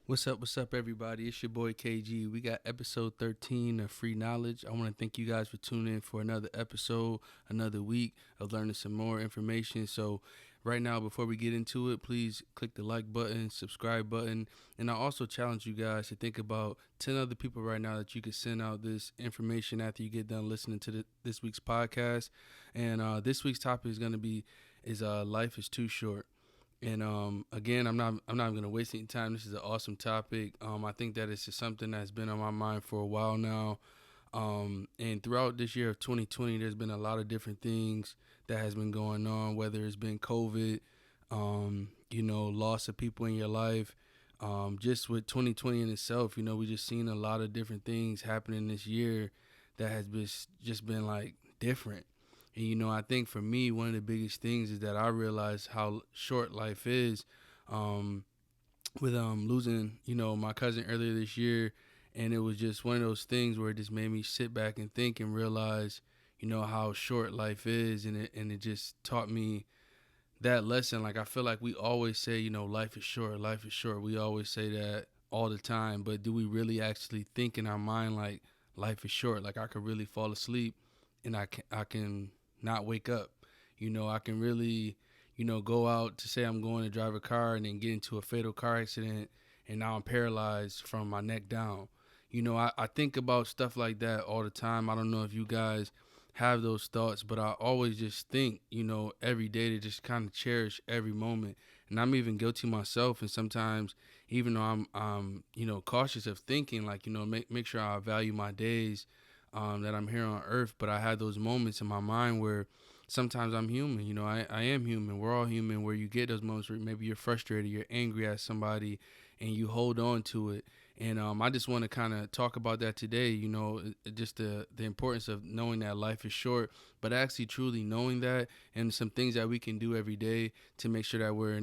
What's up, everybody? It's your boy KG. We got episode 13 of Free Knowledge. I want to thank you guys for tuning in for another episode, another week of learning some more information. So, right now, before we get into it, please click the like button, subscribe button, and I also challenge you guys to think about 10 other people right now that you could send out this information after you get done listening to this week's podcast. And this week's topic is going to be is life is too short. And again, I'm not gonna waste any time. This is an awesome topic. I think that it's just something that's been on my mind for a while now. And throughout this year of 2020, there's been a lot of different things that has been going on. Whether it's been COVID, loss of people in your life. Just with 2020 in itself, we just seen a lot of different things happening this year that has just been like different. And I think for me, one of the biggest things is that I realized how short life is. Um, with losing, my cousin earlier this year, and it was just one of those things where it just made me sit back and think and realize, how short life is, and it just taught me that lesson. Like I feel like we always say, life is short, life is short. We always say that all the time, but do we really actually think in our mind like life is short? Like I could really fall asleep, and I can not wake up. I can really, go out to say I'm going to drive a car and then get into a fatal car accident, and now I'm paralyzed from my neck down. I think about stuff like that all the time. I don't know if you guys have those thoughts, but I always just think, every day to just kind of cherish every moment. And I'm even guilty myself. And sometimes, even though I'm cautious of thinking, like, make sure I value my days that I'm here on earth. But I had those moments in my mind where sometimes I'm human. I am human. We're all human, where you get those moments where maybe you're frustrated, you're angry at somebody, and you hold on to it. And I just want to kind of talk about that today, just the importance of knowing that life is short, but actually truly knowing that, and some things that we can do every day to make sure that we're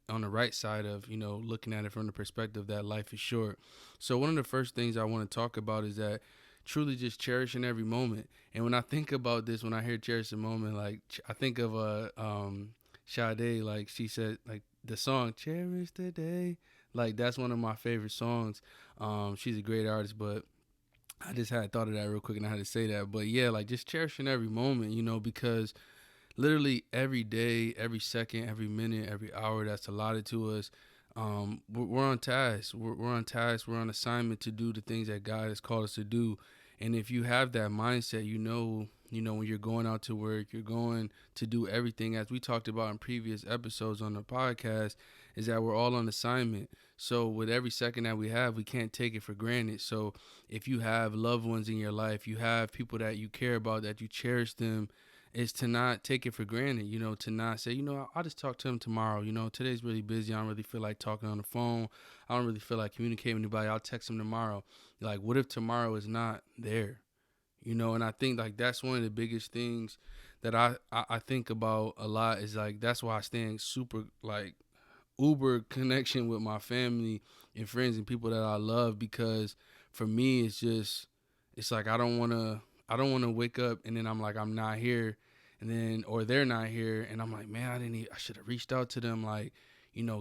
on the right side of, looking at it from the perspective that life is short. So one of the first things I want to talk about is that truly just cherishing every moment. And when I think about this, when I hear cherish a moment, like I think of Sade, like she said, like the song "Cherish the Day." Like that's one of my favorite songs. She's a great artist, but I just had thought of that real quick and I had to say that. But yeah, like just cherishing every moment, because literally every day, every second, every minute, every hour that's allotted to us, we're on task. We're on task. We're on assignment to do the things that God has called us to do. And if you have that mindset, when you're going out to work, you're going to do everything, as we talked about in previous episodes on the podcast, is that we're all on assignment. So with every second that we have, we can't take it for granted. So if you have loved ones in your life, you have people that you care about, that you cherish them, is to not take it for granted, to not say, I'll just talk to him tomorrow. Today's really busy. I don't really feel like talking on the phone. I don't really feel like communicating with anybody. I'll text him tomorrow. Like, what if tomorrow is not there? And I think like that's one of the biggest things that I think about a lot, is like that's why I stay in super like uber connection with my family and friends and people that I love, because for me it's like I don't want to wake up and then I'm like I'm not here, and then or they're not here and I'm like, man, I should have reached out to them, like,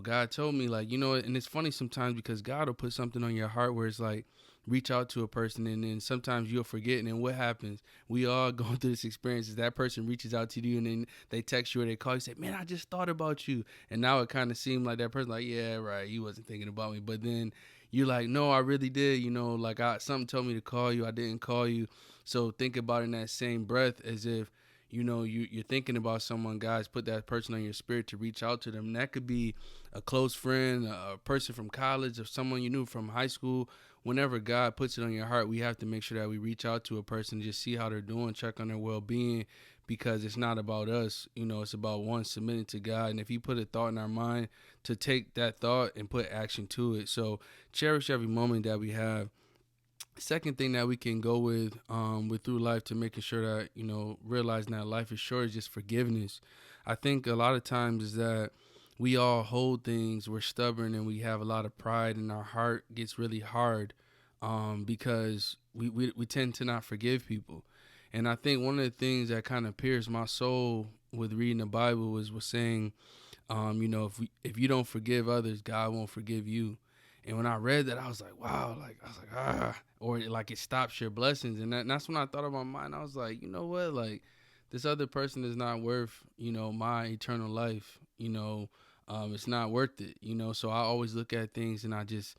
God told me, like, and it's funny sometimes because God will put something on your heart where it's like reach out to a person, and then sometimes you'll forget, and then what happens, we all go through this experience, is that person reaches out to you and then they text you or they call you, say, man, I just thought about you, and now it kind of seemed like that person like, yeah, right, you wasn't thinking about me, but then you're like, no, I really did, like something told me to call you, I didn't call you. So think about it in that same breath, as if you're thinking about someone, guys, put that person on your spirit to reach out to them. And that could be a close friend, a person from college, or someone you knew from high school. Whenever God puts it on your heart, we have to make sure that we reach out to a person, just see how they're doing, check on their well-being, because it's not about us. It's about one submitting to God. And if He put a thought in our mind, to take that thought and put action to it. So cherish every moment that we have. Second thing that we can go with through life, to making sure that, realizing that life is short, is just forgiveness. I think a lot of times is that we all hold things, we're stubborn, and we have a lot of pride, and our heart gets really hard, because we tend to not forgive people. And I think one of the things that kind of pierced my soul with reading the Bible was saying, if you don't forgive others, God won't forgive you. And when I read that, I was like, wow, like I was like, or like it stops your blessings. And that's when I thought of my mind. I was like, you know what, like this other person is not worth, my eternal life. It's not worth it. So I always look at things and I just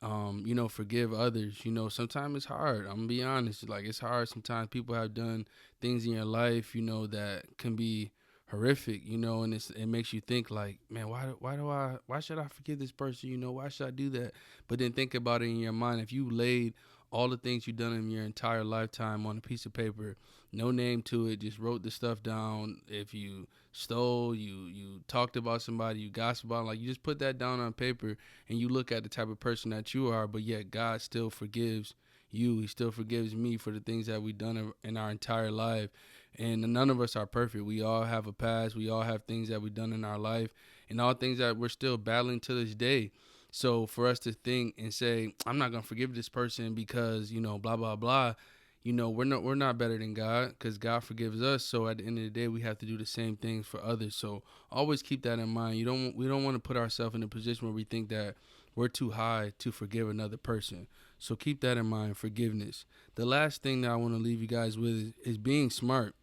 forgive others. Sometimes it's hard. I'm gonna be honest. Like it's hard. Sometimes people have done things in your life, that can be horrific, and it makes you think like, man, why should I forgive this person? Why should I do that? But then think about it in your mind. If you laid all the things you've done in your entire lifetime on a piece of paper, no name to it, just wrote the stuff down. If you stole, you talked about somebody, you gossiped about, like you just put that down on paper and you look at the type of person that you are, but yet God still forgives you. He still forgives me for the things that we've done in our entire life. And none of us are perfect. We all have a past. We all have things that we've done in our life and all things that we're still battling to this day. So for us to think and say, I'm not going to forgive this person because, blah, blah, blah, we're not better than God because God forgives us. So at the end of the day, we have to do the same things for others. So always keep that in mind. We don't want to put ourselves in a position where we think that we're too high to forgive another person. So keep that in mind, forgiveness. The last thing that I want to leave you guys with is being smart,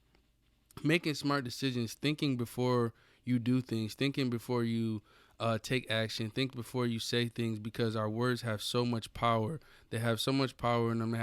making smart decisions, thinking before you do things, thinking before you take action, think before you say things, because our words have so much power. They have so much power in them.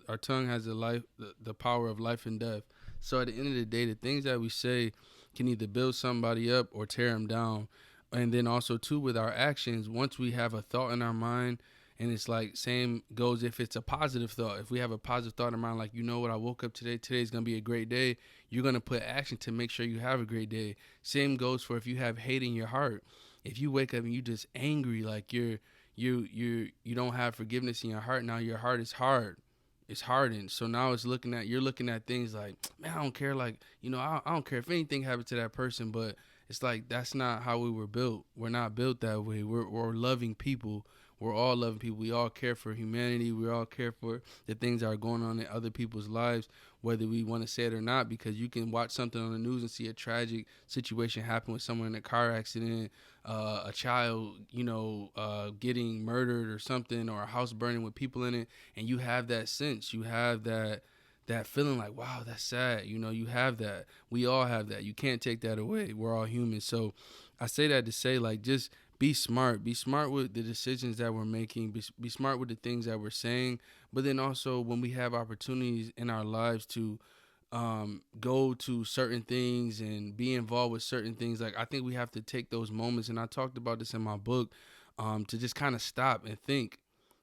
Our tongue has the power of life and death. So at the end of the day, the things that we say can either build somebody up or tear them down. And then also too with our actions, once we have a thought in our mind, and it's like same goes if it's a positive thought. If we have a positive thought in mind, like, I woke up today's gonna be a great day, you're gonna put action to make sure you have a great day. Same goes for if you have hate in your heart. If you wake up and you just angry, like you don't have forgiveness in your heart, now your heart is hard. It's hardened. So now you're looking at things like, man, I don't care. Like, I don't care if anything happened to that person, but it's like, that's not how we were built. We're not built that way. We're loving people. We're all loving people. We all care for humanity. We all care for the things that are going on in other people's lives, whether we want to say it or not, because you can watch something on the news and see a tragic situation happen with someone in a car accident, a child, getting murdered or something, or a house burning with people in it, and you have that sense. You have that feeling like, wow, that's sad. You have that. We all have that. You can't take that away. We're all human. So I say that to say, like, just be smart. Be smart with the decisions that we're making. Be smart with the things that we're saying. But then also when we have opportunities in our lives to go to certain things and be involved with certain things, like I think we have to take those moments. And I talked about this in my book, to just kind of stop and think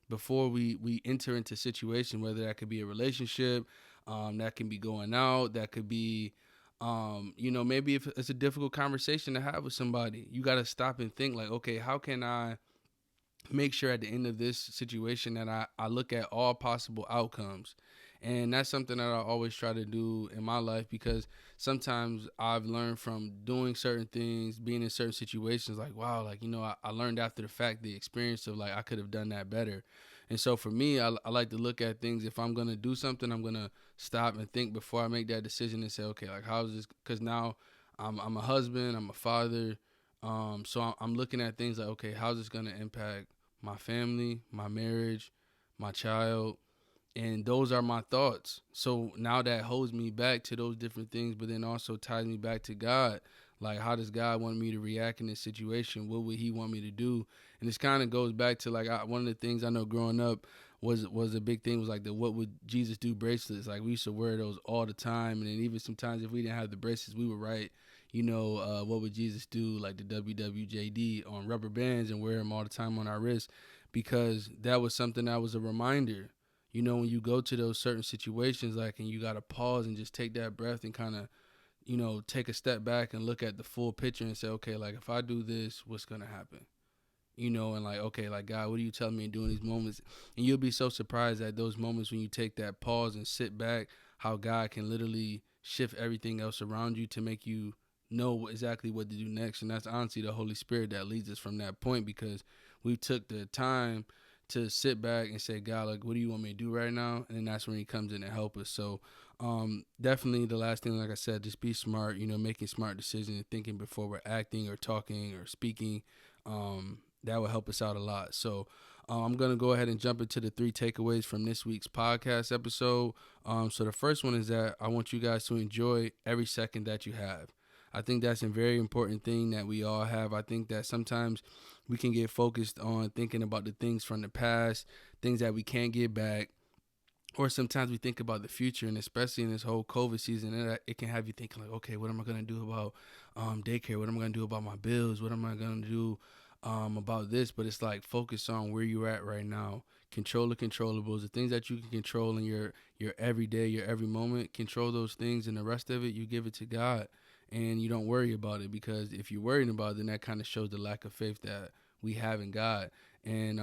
before we enter into situation, whether that could be a relationship, that can be going out, that could be maybe if it's a difficult conversation to have with somebody, you got to stop and think like, okay, how can I make sure at the end of this situation that I look at all possible outcomes. And that's something that I always try to do in my life, because sometimes I've learned from doing certain things, being in certain situations, like, wow, like, I learned after the fact, the experience of like, I could have done that better. And so for me, I like to look at things. If I'm going to do something, I'm going to stop and think before I make that decision and say, okay, like, how is this? Because now I'm a husband, I'm a father. So I'm looking at things like, okay, how's this going to impact my family, my marriage, my child? And those are my thoughts. So now that holds me back to those different things, but then also ties me back to God. Like, how does God want me to react in this situation? What would he want me to do? And this kind of goes back to like, one of the things I know growing up was a big thing, was like the what would Jesus do bracelets. Like, we used to wear those all the time. And then even sometimes if we didn't have the bracelets, we would write, what would Jesus do, like the WWJD on rubber bands, and wear them all the time on our wrists, because that was something that was a reminder. When you go to those certain situations, like, and you got to pause and just take that breath and kind of, take a step back and look at the full picture and say, okay, like, if I do this, what's going to happen? And like, okay, like, God, what are you telling me to do in these moments? And you'll be so surprised at those moments when you take that pause and sit back, how God can literally shift everything else around you to make you know exactly what to do next. And that's honestly the Holy Spirit that leads us from that point, because we took the time to sit back and say, God, like, what do you want me to do right now? And then that's when he comes in and help us. So definitely the last thing, like I said, just be smart, making smart decisions and thinking before we're acting or talking or speaking. That will help us out a lot. So I'm going to go ahead and jump into the 3 takeaways from this week's podcast episode. So the first one is that I want you guys to enjoy every second that you have. I think that's a very important thing that we all have. I think that sometimes we can get focused on thinking about the things from the past, things that we can't get back, or sometimes we think about the future, and especially in this whole COVID season, it can have you thinking like, okay, what am I going to do about daycare? What am I going to do about my bills? What am I going to do about this? But it's like, focus on where you're at right now. Control the controllables, the things that you can control in your everyday, your every moment. Control those things, and the rest of it, you give it to God, and you don't worry about it, because if you're worrying about it, then that kind of shows the lack of faith that we have in God. And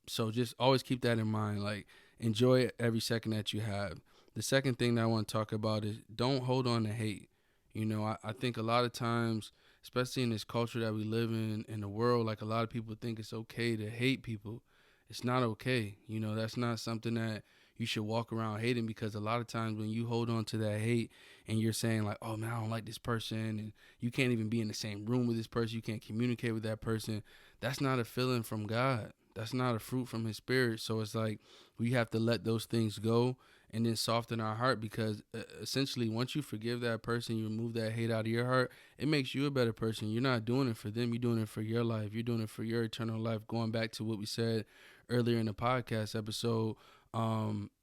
so just always keep that in mind. Like, enjoy every second that you have. The second thing that I want to talk about is, don't hold on to hate. I think a lot of times, especially in this culture that we live in the world, like, a lot of people think it's okay to hate people. It's not okay. That's not something that you should walk around hating, because a lot of times when you hold on to that hate and you're saying like, oh man, I don't like this person, and you can't even be in the same room with this person, you can't communicate with that person, that's not a feeling from God. That's not a fruit from his spirit. So it's like, we have to let those things go and then soften our heart, because essentially once you forgive that person, you remove that hate out of your heart, it makes you a better person. You're not doing it for them, you're doing it for your life, you're doing it for your eternal life. Going back to what we said earlier in the podcast episode,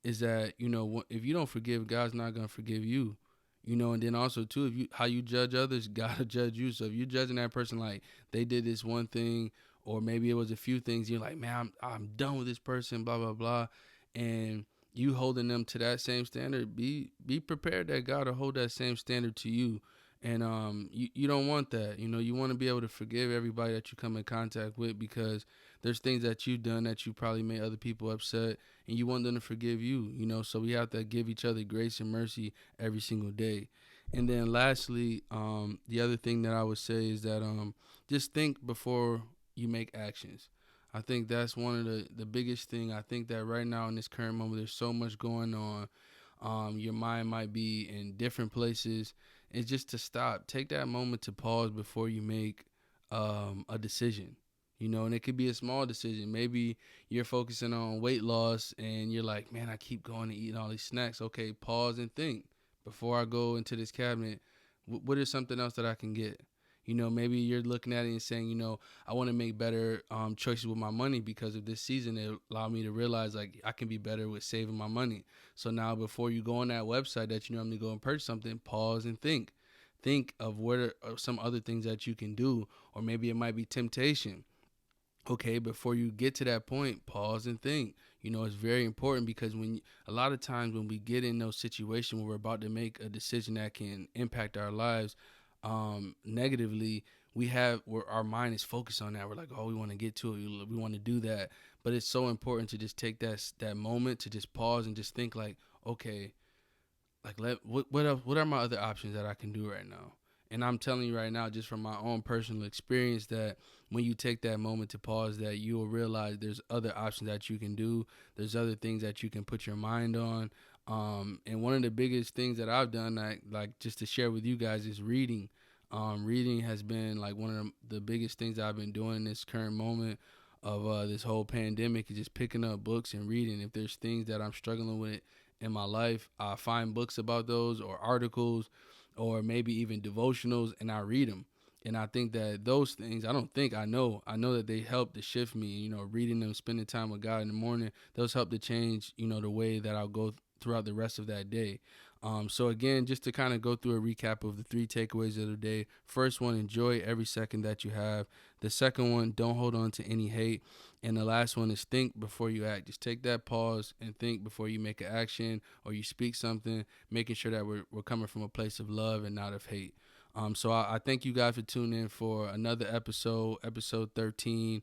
is that, if you don't forgive, God's not going to forgive you. And then also too, if you how you judge others, God will judge you. So if you're judging that person like they did this one thing, or maybe it was a few things, you're like, man, I'm done with this person, blah blah blah, and you holding them to that same standard, be prepared that God will hold that same standard to you. And you don't want that. You want to be able to forgive everybody that you come in contact with, because there's things that you've done that you probably made other people upset, and you want them to forgive you. So we have to give each other grace and mercy every single day. And then lastly, the other thing that I would say is that just think before you make actions. I think that's one of the biggest thing. I think that right now in this current moment, there's so much going on. Your mind might be in different places. It's just to stop. Take that moment to pause before you make a decision. And it could be a small decision. Maybe you're focusing on weight loss and you're like, man, I keep going and eating all these snacks. Okay, pause and think. Before I go into this cabinet, what is something else that I can get? Maybe you're looking at it and saying, I want to make better choices with my money, because of this season. It allowed me to realize like I can be better with saving my money. So now before you go on that website that you normally go and purchase something, pause and think. Think of what are some other things that you can do, or maybe it might be temptation. Okay, before you get to that point, pause and think. It's very important, because a lot of times when we get in those situations where we're about to make a decision that can impact our lives negatively, where our mind is focused on that. We're like, oh, we want to get to it, we want to do that. But it's so important to just take that moment to just pause and just think like, okay, like, what else, what are my other options that I can do right now? And I'm telling you right now, just from my own personal experience, that when you take that moment to pause, that you will realize there's other options that you can do. There's other things that you can put your mind on. And one of the biggest things that I've done, like just to share with you guys, is reading. Reading has been like one of the biggest things that I've been doing in this current moment of this whole pandemic, is just picking up books and reading. If there's things that I'm struggling with in my life, I find books about those, or articles, or maybe even devotionals, and I read them. And I think that those things, I know that they help to shift me. Reading them, spending time with God in the morning, those help to change, the way that I'll go throughout the rest of that day. So again, just to kind of go through a recap of the 3 takeaways of the day. First one, enjoy every second that you have. The second one, don't hold on to any hate. And the last one is think before you act. Just take that pause and think before you make an action or you speak something, making sure that we're coming from a place of love and not of hate. So I thank you guys for tuning in for another episode 13.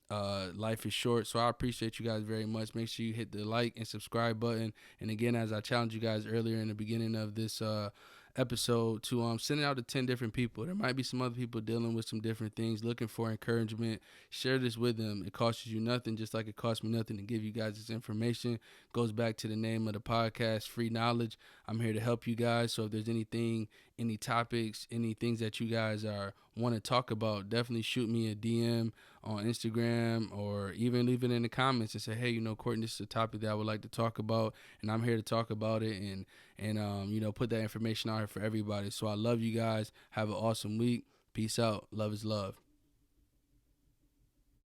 Life is short, so I appreciate you guys very much. Make sure you hit the like and subscribe button. And again, as I challenged you guys earlier in the beginning of this episode, to send it out to 10 different people. There might be some other people dealing with some different things, looking for encouragement. Share this with them. It costs you nothing, just like it cost me nothing to give you guys this information. Goes back to the name of the podcast, Free Knowledge. I'm here to help you guys. So if there's anything, any topics, any things that you guys are want to talk about, definitely shoot me a DM on Instagram, or even leave it in the comments and say, hey, Courtney, this is a topic that I would like to talk about, and I'm here to talk about it, and put that information out here for everybody. So I love you guys. Have an awesome week. Peace out. Love is love.